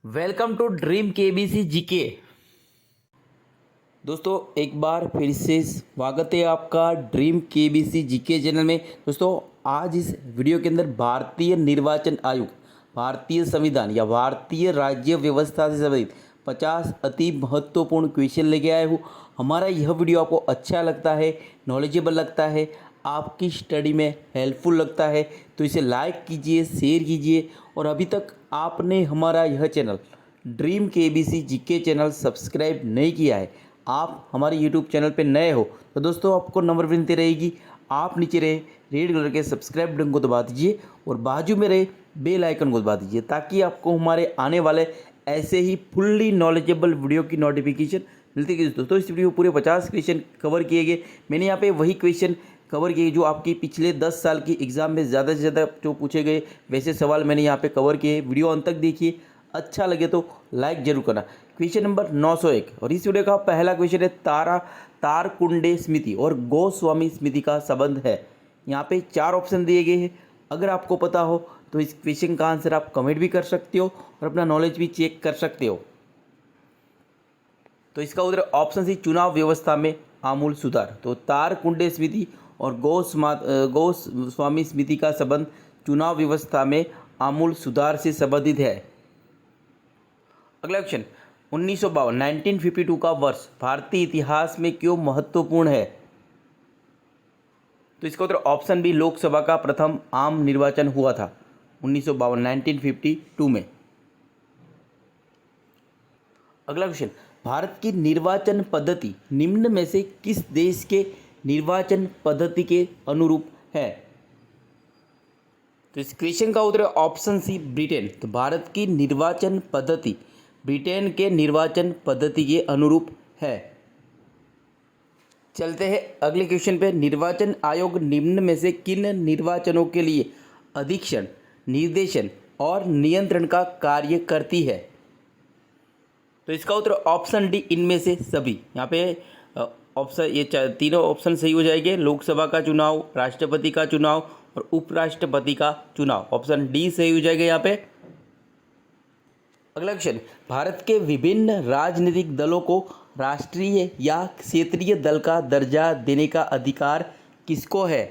Welcome to dream KBC GK. दोस्तों एक बार फिर से स्वागत है आपका ड्रीम केबीसी जीके चैनल में। दोस्तों आज इस वीडियो के अंदर भारतीय निर्वाचन आयोग, भारतीय संविधान या भारतीय राज्य व्यवस्था से संबंधित 50 अति महत्वपूर्ण क्वेश्चन लेके आया हूँ। हमारा यह वीडियो आपको अच्छा लगता है, नॉलेजेबल लगता है, आपकी स्टडी में हेल्पफुल लगता है तो इसे लाइक कीजिए, शेयर कीजिए। और अभी तक आपने हमारा यह channel dream KBC GK channel subscribe नहीं किया है, आप हमारे यूट्यूब चैनल पे नए हो तो दोस्तों आपको नंबर विनती रहेगी, आप नीचे रहे रेड कलर के सब्सक्राइब बटन को दबा दीजिए और बाजू में रहे बेल आइकन को दबा दीजिए ताकि आपको हमारे आने वाले ऐसे ही फुल्ली नॉलेजेबल वीडियो की नोटिफिकेशन मिलती है। दोस्तों इस वीडियो में पूरे 50 क्वेश्चन कवर किए गए। मैंने यहाँ पे वही क्वेश्चन कवर किए जो आपकी पिछले 10 साल की एग्ज़ाम में ज़्यादा से ज़्यादा जो पूछे गए वैसे सवाल मैंने यहाँ पे कवर किए। वीडियो अंत तक देखिए, अच्छा लगे तो लाइक जरूर करना। क्वेश्चन नंबर 901 और इस वीडियो का पहला क्वेश्चन है तारकुंडे स्मृति और गोस्वामी स्मृति का संबंध है। यहाँ पे 4 ऑप्शन दिए गए हैं। अगर आपको पता हो तो इस क्वेश्चन का आंसर आप कमेंट भी कर सकते हो और अपना नॉलेज भी चेक कर सकते हो। तो इसका उत्तर ऑप्शन सी चुनाव व्यवस्था में आमूल सुधार। तो तारकुंडे स्मृति और गोस्वामी स्मृति का संबंध चुनाव व्यवस्था में आमूल सुधार से संबंधित है। अगला क्वेश्चन 1952 1952 का वर्ष भारतीय इतिहास में क्यों महत्वपूर्ण है। तो इसका उत्तर ऑप्शन बी लोकसभा का प्रथम आम निर्वाचन हुआ था 1952 1952 में। अगला क्वेश्चन भारत की निर्वाचन पद्धति निम्न में से किस देश के निर्वाचन पद्धति के अनुरूप है। तो इस क्वेश्चन का उत्तर ऑप्शन सी ब्रिटेन। तो भारत की निर्वाचन पद्धति ब्रिटेन के निर्वाचन पद्धति के अनुरूप है। चलते हैं अगले क्वेश्चन पे। निर्वाचन आयोग निम्न में से किन निर्वाचनों के लिए अधीक्षण, निर्देशन और नियंत्रण का कार्य करती है। तो इसका उत्तर ऑप्शन डी इनमें से सभी। यहाँ पे ऑप्शन ये तीनों ऑप्शन सही हो जाएंगे। लोकसभा का चुनाव, राष्ट्रपति का चुनाव और उपराष्ट्रपति का चुनाव, ऑप्शन डी सही हो जाएगा यहाँ पे। अगला क्वेश्चन भारत के विभिन्न राजनीतिक दलों को राष्ट्रीय या क्षेत्रीय दल का दर्जा देने का अधिकार किसको है।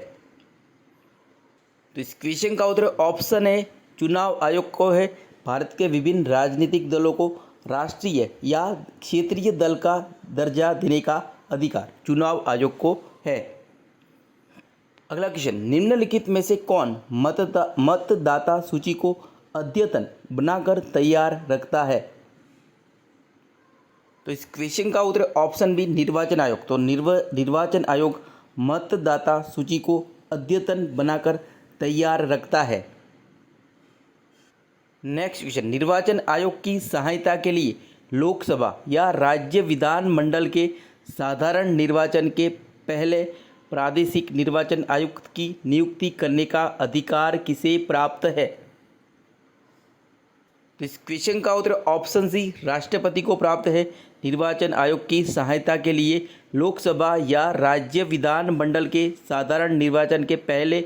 तो इस क्वेश्चन का उत्तर ऑप्शन है चुनाव आयोग को है। भारत के विभिन्न राजनीतिक दलों को राष्ट्रीय या क्षेत्रीय दल का दर्जा देने का अधिकार चुनाव आयोग को है। अगला क्वेश्चन निम्नलिखित में से कौन मतदाता सूची को अद्यतन बनाकर तैयार रखता है। तो इस क्वेश्चन का उत्तर ऑप्शन बी निर्वाचन आयोग। तो निर्वाचन आयोग मतदाता सूची को अद्यतन बनाकर तैयार रखता है। नेक्स्ट क्वेश्चन निर्वाचन आयोग की सहायता के लिए लोकसभा या राज्य विधानमंडल के साधारण निर्वाचन के पहले प्रादेशिक निर्वाचन आयुक्त की नियुक्ति करने का अधिकार किसे प्राप्त है। तो इस क्वेश्चन का उत्तर ऑप्शन सी राष्ट्रपति को प्राप्त है। निर्वाचन आयोग की सहायता के लिए लोकसभा या राज्य विधानमंडल के साधारण निर्वाचन के पहले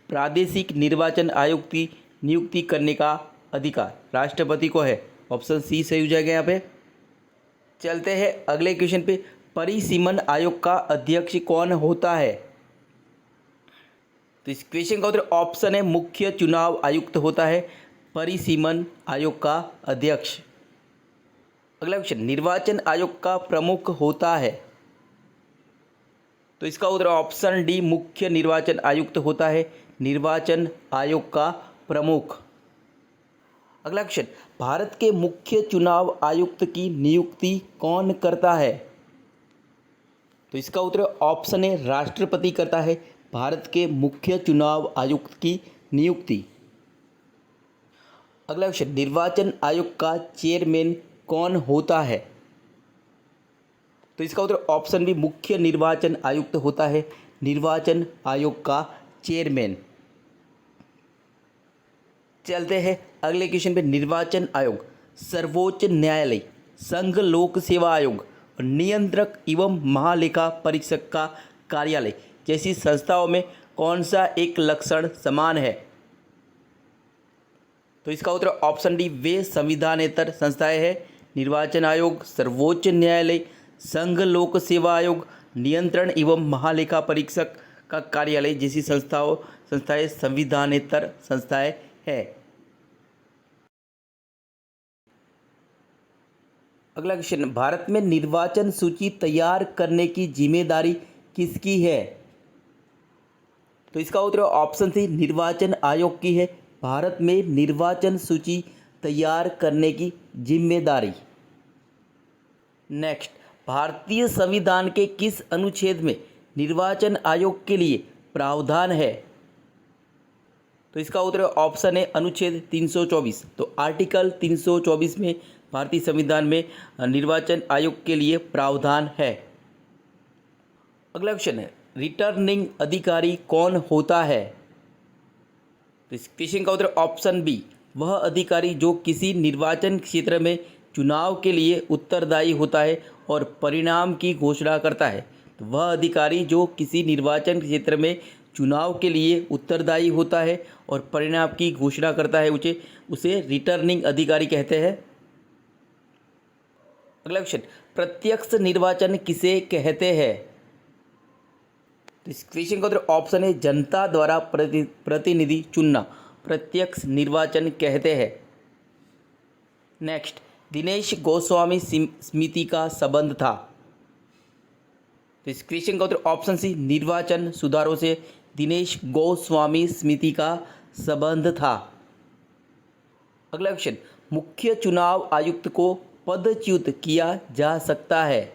प्रादेशिक निर्वाचन आयुक्त की नियुक्ति करने का अधिकार राष्ट्रपति को है, ऑप्शन सी सही हो जाएगा यहाँ पे। चलते हैं अगले क्वेश्चन पे। परिसीमन आयोग का अध्यक्ष कौन होता है। तो इस क्वेश्चन का उत्तर ऑप्शन है मुख्य चुनाव आयुक्त होता है परिसीमन आयोग का अध्यक्ष। अगला क्वेश्चन निर्वाचन आयोग का प्रमुख होता है। तो इसका उत्तर ऑप्शन डी मुख्य निर्वाचन आयुक्त होता है निर्वाचन आयोग का प्रमुख। अगला क्वेश्चन भारत के मुख्य चुनाव आयुक्त की नियुक्ति कौन करता है। तो इसका उत्तर ऑप्शन है राष्ट्रपति करता है भारत के मुख्य चुनाव आयुक्त की नियुक्ति। अगला क्वेश्चन निर्वाचन आयोग का चेयरमैन कौन होता है। तो इसका उत्तर ऑप्शन बी मुख्य निर्वाचन आयुक्त होता है निर्वाचन आयोग का चेयरमैन। चलते हैं अगले क्वेश्चन पे। निर्वाचन आयोग सर्वोच्च न्यायालय, संघ लोक सेवा आयोग और नियंत्रक एवं महालेखा परीक्षक का कार्यालय जैसी संस्थाओं में कौन सा एक लक्षण समान है। तो तो इसका उत्तर ऑप्शन डी वे संविधानेतर संस्थाएं हैं निर्वाचन आयोग, सर्वोच्च न्यायालय, संघ लोक सेवा आयोग, नियंत्रण एवं महालेखा परीक्षक का कार्यालय जैसी संस्थाएं संविधानेतर संस्थाएं हैं। अगला क्वेश्चन, भारत में निर्वाचन सूची तैयार करने की जिम्मेदारी किसकी है? तो इसका उत्तर ऑप्शन सी निर्वाचन आयोग की है। भारत में निर्वाचन सूची तैयार करने की जिम्मेदारी। नेक्स्ट, भारतीय संविधान के किस अनुच्छेद में निर्वाचन आयोग के लिए प्रावधान है? तो इसका उत्तर ऑप्शन है अनुच्छेद 324। तो आर्टिकल 324 में भारतीय संविधान में निर्वाचन आयोग के लिए प्रावधान है। अगला क्वेश्चन है, रिटर्निंग अधिकारी कौन होता है? तो इस क्वेश्चन का उत्तर ऑप्शन बी वह अधिकारी जो किसी निर्वाचन क्षेत्र में चुनाव के लिए उत्तरदायी होता है और परिणाम की घोषणा करता है। तो वह अधिकारी जो किसी निर्वाचन क्षेत्र में चुनाव के लिए उत्तरदायी होता है और परिणाम की घोषणा करता है उसे रिटर्निंग अधिकारी कहते हैं। अगला क्वेश्चन, प्रत्यक्ष निर्वाचन किसे कहते हैं? तो इस क्वेश्चन का उत्तर ऑप्शन है जनता द्वारा प्रतिनिधि चुनना प्रत्यक्ष निर्वाचन कहते हैं। नेक्स्ट, दिनेश गोस्वामी समिति का संबंध था। तो इस क्वेश्चन का उत्तर ऑप्शन सी निर्वाचन सुधारों से दिनेश गोस्वामी समिति का संबंध था। अगला क्वेश्चन, मुख्य चुनाव आयुक्त को पदच्युत किया जा सकता है?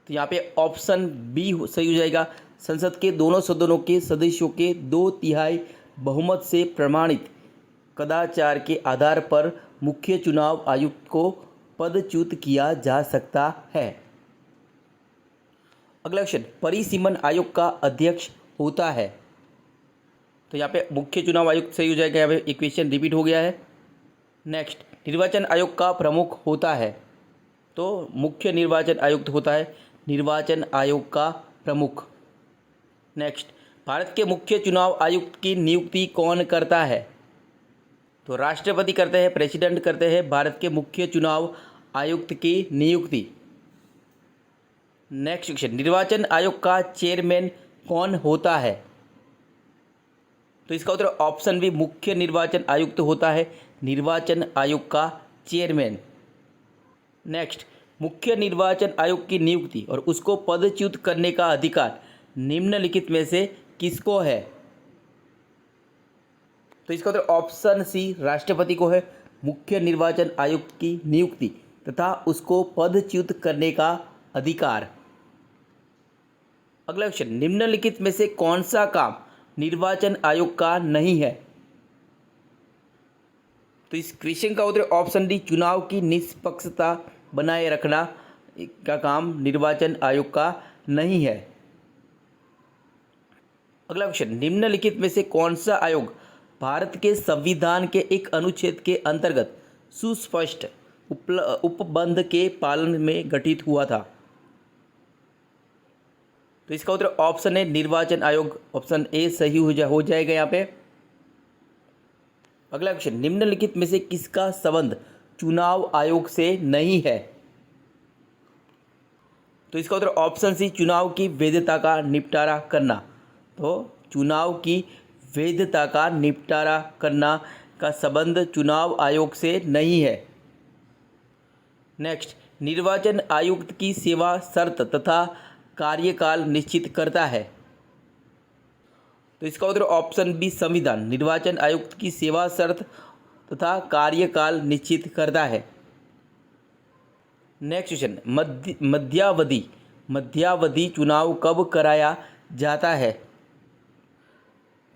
तो यहाँ पे ऑप्शन बी सही हो जाएगा। संसद के दोनों सदनों के सदस्यों के 2/3 बहुमत से प्रमाणित कदाचार के आधार पर मुख्य चुनाव आयुक्त को पदच्युत किया जा सकता है। अगला क्वेश्चन, परिसीमन आयोग का अध्यक्ष होता है? तो यहाँ पे मुख्य चुनाव आयुक्त सही हो जाएगा। यहाँ पे एक क्वेश्चन रिपीट हो गया है। नेक्स्ट, निर्वाचन आयोग का प्रमुख होता है? तो मुख्य निर्वाचन आयुक्त होता है निर्वाचन आयोग का प्रमुख। नेक्स्ट, भारत के मुख्य चुनाव आयुक्त की नियुक्ति कौन करता है? तो राष्ट्रपति करते हैं, प्रेसिडेंट करते हैं भारत के मुख्य चुनाव आयुक्त की नियुक्ति। नेक्स्ट क्वेश्चन, निर्वाचन आयोग का चेयरमैन कौन होता है? तो इसका उत्तर ऑप्शन बी मुख्य निर्वाचन आयुक्त होता है निर्वाचन आयोग का चेयरमैन। नेक्स्ट, मुख्य निर्वाचन आयोग की नियुक्ति और उसको पदच्युत करने का अधिकार निम्नलिखित में से किसको है? तो इसका उत्तर ऑप्शन सी राष्ट्रपति को है मुख्य निर्वाचन आयुक्त की नियुक्ति तथा उसको पदच्युत करने का अधिकार। अगला क्वेश्चन, निम्नलिखित में से कौन सा काम निर्वाचन आयोग का नहीं है? तो इस क्वेश्चन का उत्तर ऑप्शन डी चुनाव की निष्पक्षता बनाए रखना का काम निर्वाचन आयोग का नहीं है। अगला क्वेश्चन, निम्नलिखित में से कौन सा आयोग भारत के संविधान के एक अनुच्छेद के अंतर्गत सुस्पष्ट उपबंध के पालन में गठित हुआ था? तो इसका उत्तर ऑप्शन है निर्वाचन आयोग। ऑप्शन ए सही हो जाएगा यहाँ पे। अगला क्वेश्चन, निम्नलिखित में से किसका संबंध चुनाव आयोग से नहीं है? तो इसका उत्तर ऑप्शन सी चुनाव की वैधता का निपटारा करना। तो चुनाव की वैधता का निपटारा करना का संबंध चुनाव आयोग से नहीं है। नेक्स्ट, निर्वाचन आयुक्त की सेवा शर्त तथा कार्यकाल निश्चित करता है? तो इसका उत्तर ऑप्शन बी संविधान निर्वाचन आयुक्त की सेवा शर्त तथा कार्यकाल निश्चित करता है। नेक्स्ट क्वेश्चन, मध्यावधि चुनाव कब कराया जाता है?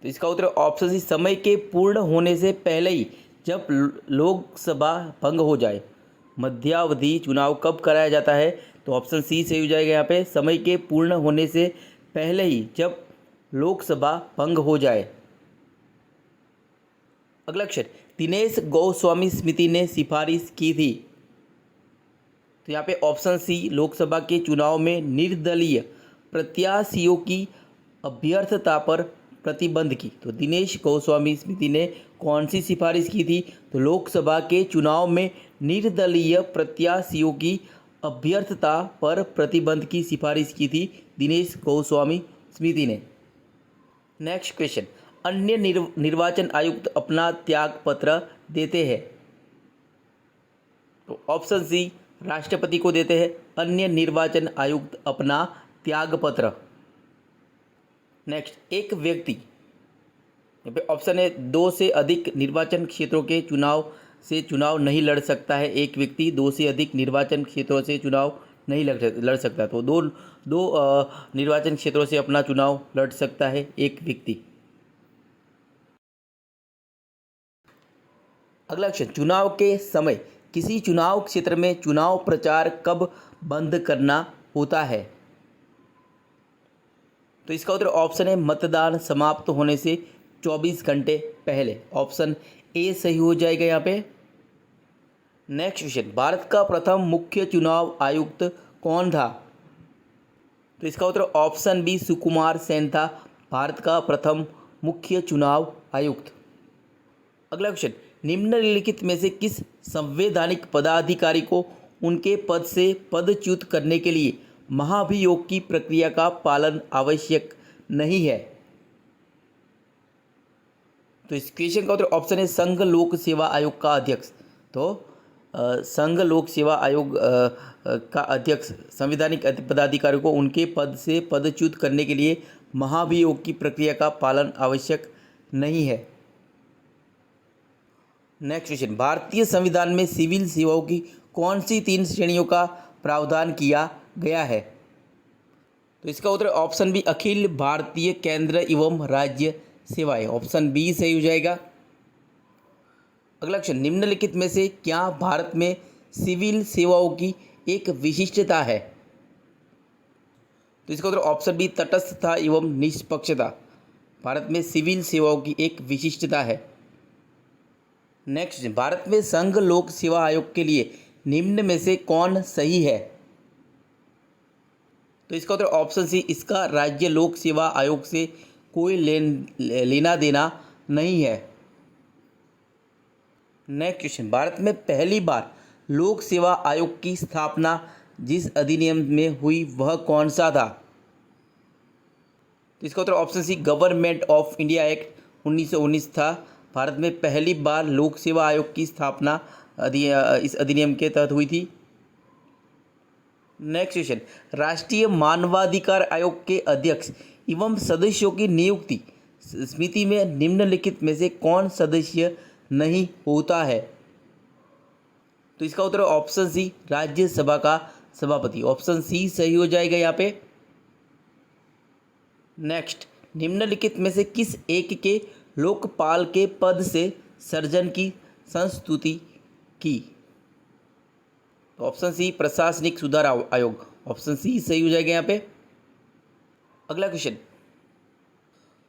तो इसका उत्तर ऑप्शन सी समय के पूर्ण होने से पहले ही जब लोकसभा भंग हो जाए। मध्यावधि चुनाव कब कराया जाता है? तो ऑप्शन सी सही हो जाएगा यहाँ पे समय के पूर्ण होने से पहले ही जब लोकसभा भंग हो जाए। अगला क्वेश्चन, दिनेश गोस्वामी समिति ने सिफारिश की थी? तो यहाँ पे ऑप्शन सी लोकसभा के चुनाव में निर्दलीय प्रत्याशियों की अभ्यर्थता पर प्रतिबंध की। तो दिनेश गोस्वामी समिति ने कौन सी सिफारिश की थी? तो लोकसभा के चुनाव में निर्दलीय प्रत्याशियों की अभ्यर्थता पर प्रतिबंध की सिफारिश की थी दिनेश गोस्वामी समिति ने। नेक्स्ट क्वेश्चन, अन्य निर्वाचन आयुक्त अपना त्याग पत्र देते हैं। तो ऑप्शन सी राष्ट्रपति को देते हैं अन्य निर्वाचन आयुक्त अपना त्याग पत्र। नेक्स्ट, एक व्यक्ति, यहाँ पे ऑप्शन है 2 से अधिक निर्वाचन क्षेत्रों के चुनाव नहीं लड़ सकता है। एक व्यक्ति 2 से अधिक निर्वाचन क्षेत्रों से चुनाव नहीं लड़ सकता। तो दो निर्वाचन क्षेत्रों से अपना चुनाव लड़ सकता है एक व्यक्ति। अगला क्वेश्चन, चुनाव के समय किसी चुनाव क्षेत्र में चुनाव प्रचार कब बंद करना होता है? तो इसका उत्तर ऑप्शन है मतदान समाप्त होने से 24 घंटे पहले। ऑप्शन ए सही हो जाएगा यहाँ पे। नेक्स्ट क्वेश्चन, भारत का प्रथम मुख्य चुनाव आयुक्त कौन था? तो इसका उत्तर ऑप्शन बी सुकुमार सेन था, भारत का प्रथम मुख्य चुनाव आयुक्त। अगला क्वेश्चन, निम्नलिखित में से किस संवैधानिक पदाधिकारी को उनके पद से पदच्युत करने के लिए महाभियोग की प्रक्रिया का पालन आवश्यक नहीं है? तो इस क्वेश्चन का उत्तर ऑप्शन है संघ लोक सेवा आयोग का अध्यक्ष। तो संघ लोक सेवा आयोग का अध्यक्ष संवैधानिक पदाधिकारी को उनके पद से पदच्युत करने के लिए महाभियोग की प्रक्रिया का पालन आवश्यक नहीं है। नेक्स्ट क्वेश्चन, भारतीय संविधान में सिविल सेवाओं की कौन सी 3 श्रेणियों का प्रावधान किया गया है? तो इसका उत्तर ऑप्शन बी अखिल भारतीय केंद्र एवं राज्य सेवाएं। ऑप्शन बी सही हो जाएगा। अगला क्वेश्चन, निम्नलिखित में से क्या भारत में सिविल सेवाओं की एक विशिष्टता है? तो इसका उत्तर ऑप्शन बी तटस्थता एवं निष्पक्षता। भारत में सिविल सेवाओं की एक विशिष्टता है। नेक्स्ट, भारत में संघ लोक सेवा आयोग के लिए निम्न में से कौन सही है? तो इसका उत्तर ऑप्शन सी इसका राज्य लोक सेवा आयोग से कोई लेना देना नहीं है। नेक्स्ट क्वेश्चन, भारत में पहली बार लोक सेवा आयोग की स्थापना जिस अधिनियम में हुई वह कौन सा था? तो इसका उत्तर option C government of India act 1919 था। भारत में पहली बार लोक सेवा आयोग की स्थापना इस अधिनियम के तहत हुई थी। नेक्स्ट क्वेश्चन, राष्ट्रीय मानवाधिकार आयोग के अध्यक्ष एवं सदस्यों की नियुक्ति समिति में निम्नलिखित में से कौन सदस्य नहीं होता है? तो इसका उत्तर ऑप्शन सी राज्यसभा का सभापति। ऑप्शन सी सही हो जाएगा यहाँ पे। नेक्स्ट, निम्नलिखित में से किस एक के लोकपाल के पद से सर्जन की संस्तुति की? तो ऑप्शन सी प्रशासनिक सुधार आयोग। ऑप्शन सी सही हो जाएगा यहाँ पे। अगला क्वेश्चन,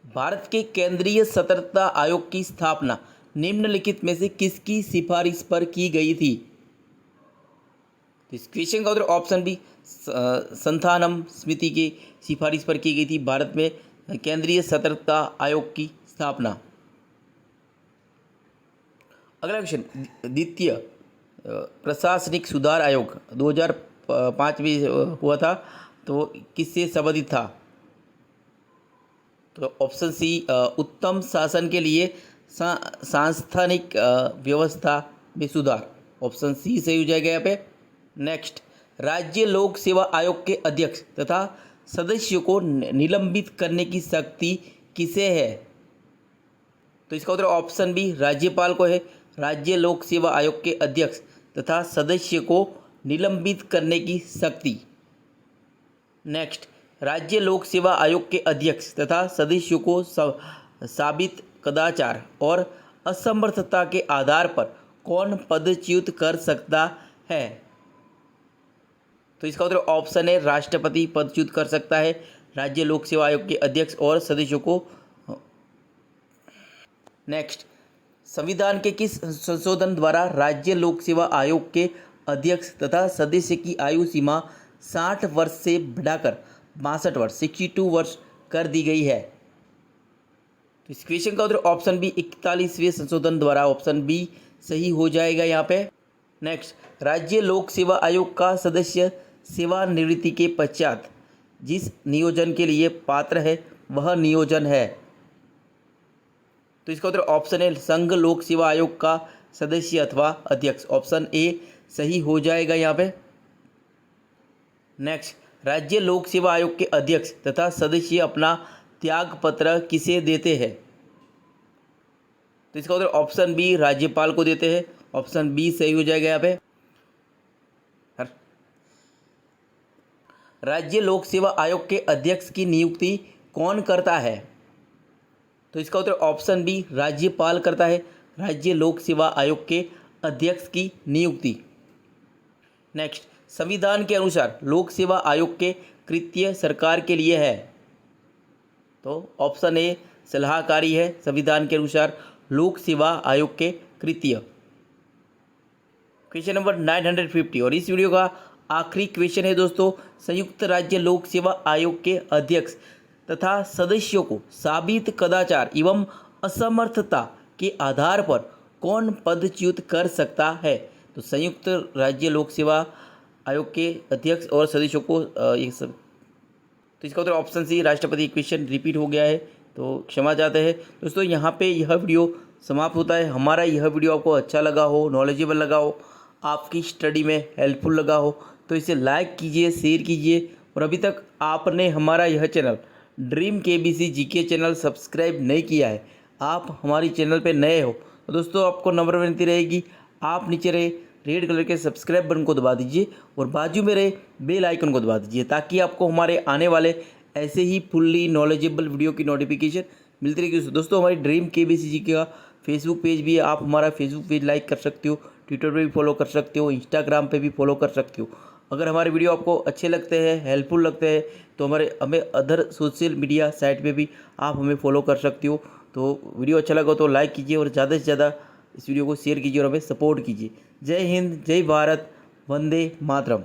भारत के केंद्रीय सतर्कता आयोग की स्थापना निम्नलिखित में से किसकी सिफारिश पर की गई थी? इस क्वेश्चन का उत्तर ऑप्शन बी संथानम समिति की सिफारिश पर की गई थी भारत में केंद्रीय सतर्कता आयोग की स्थापना। अगला क्वेश्चन, द्वितीय प्रशासनिक सुधार आयोग 2005 में हुआ था, तो किससे संबंधित था? तो ऑप्शन सी उत्तम शासन के लिए सांस्थानिक व्यवस्था में सुधार। ऑप्शन सी सही हो जाएगा यहाँ पे। नेक्स्ट, राज्य लोक सेवा आयोग के अध्यक्ष तथा सदस्यों को निलंबित करने की शक्ति किसे है? तो इसका उत्तर ऑप्शन बी राज्यपाल को है। राज्य लोक सेवा आयोग के अध्यक्ष तथा सदस्य को निलंबित करने की शक्ति। नेक्स्ट, राज्य लोक सेवा आयोग के अध्यक्ष तथा सदस्यों को साबित कदाचार और असमर्थता के आधार पर कौन पदच्युत कर सकता है? तो इसका उत्तर ऑप्शन है राष्ट्रपति पदच्युत कर सकता है राज्य लोक सेवा आयोग के अध्यक्ष और सदस्यों को। नेक्स्ट, संविधान के किस संशोधन द्वारा राज्य लोक सेवा आयोग के अध्यक्ष तथा सदस्य की आयु सीमा 60 वर्ष से बढ़ाकर 62 वर्ष 62 वर्ष कर दी गई है? तो इस क्वेश्चन का उत्तर ऑप्शन बी 41वें संशोधन द्वारा ऑप्शन बी सही हो जाएगा यहाँ पे। नेक्स्ट, राज्य लोक सेवा आयोग का सदस्य सेवानिवृत्ति के पश्चात जिस नियोजन के लिए पात्र है वह नियोजन है। तो इसका उत्तर ऑप्शन है संघ लोक सेवा आयोग का सदस्य अथवा अध्यक्ष, ऑप्शन ए सही हो जाएगा यहाँ पे। नेक्स्ट, राज्य लोक सेवा आयोग के अध्यक्ष तथा सदस्य अपना त्याग पत्र किसे देते हैं। तो इसका उत्तर ऑप्शन बी राज्यपाल को देते हैं, ऑप्शन बी सही हो जाएगा यहाँ पे। राज्य लोक सेवा आयोग के अध्यक्ष की नियुक्ति कौन करता है। तो इसका उत्तर ऑप्शन बी राज्यपाल करता है राज्य लोक सेवा आयोग के अध्यक्ष की नियुक्ति। नेक्स्ट, संविधान के अनुसार लोक सेवा आयोग के कृत्य सरकार के लिए है। तो ऑप्शन ए सलाहकारी है संविधान के अनुसार लोक सेवा आयोग के कृत्य। क्वेश्चन नंबर 950 और इस वीडियो का आखिरी क्वेश्चन है दोस्तों, संयुक्त राज्य लोक सेवा आयोग के अध्यक्ष तथा सदस्यों को साबित कदाचार एवं असमर्थता के आधार पर कौन पदच्युत कर सकता है। तो संयुक्त राज्य लोक सेवा आयोग के अध्यक्ष और सदस्यों को ये सब, तो इसका उत्तर ऑप्शन सी राष्ट्रपति। क्वेश्चन रिपीट हो गया है तो क्षमा चाहते हैं दोस्तों। यहाँ पे यह वीडियो समाप्त होता है। हमारा यह वीडियो आपको अच्छा लगा हो, नॉलेजेबल लगा हो, आपकी स्टडी में हेल्पफुल लगा हो तो इसे लाइक कीजिए, शेयर कीजिए। और अभी तक आपने हमारा यह channel dream KBC GK channel subscribe नहीं किया है, आप हमारी चैनल पे नए हो तो दोस्तों आपको नम्र विनती रहेगी, आप नीचे रहे रेड कलर के सब्सक्राइब बटन को दबा दीजिए और बाजू में रहे बेल आइकन को दबा दीजिए ताकि आपको हमारे आने वाले ऐसे ही फुल्ली नॉलेजेबल वीडियो की नोटिफिकेशन मिलती रहेगी। दोस्तों हमारी ड्रीम केबीसी जीके का फेसबुक पेज भी है, आप हमारा फेसबुक पेज लाइक कर सकते हो, ट्विटर पे भी फॉलो कर सकते हो, इंस्टाग्राम पे भी फॉलो कर सकते हो। अगर हमारे वीडियो आपको अच्छे लगते हैं, हेल्पफुल लगते हैं तो हमें अदर सोशल मीडिया साइट पे भी आप हमें फॉलो कर सकते हो। तो वीडियो अच्छा लगा तो लाइक कीजिए और ज़्यादा से ज़्यादा इस वीडियो को शेयर कीजिए और हमें सपोर्ट कीजिए। जय हिंद, जय भारत, वंदे मातरम।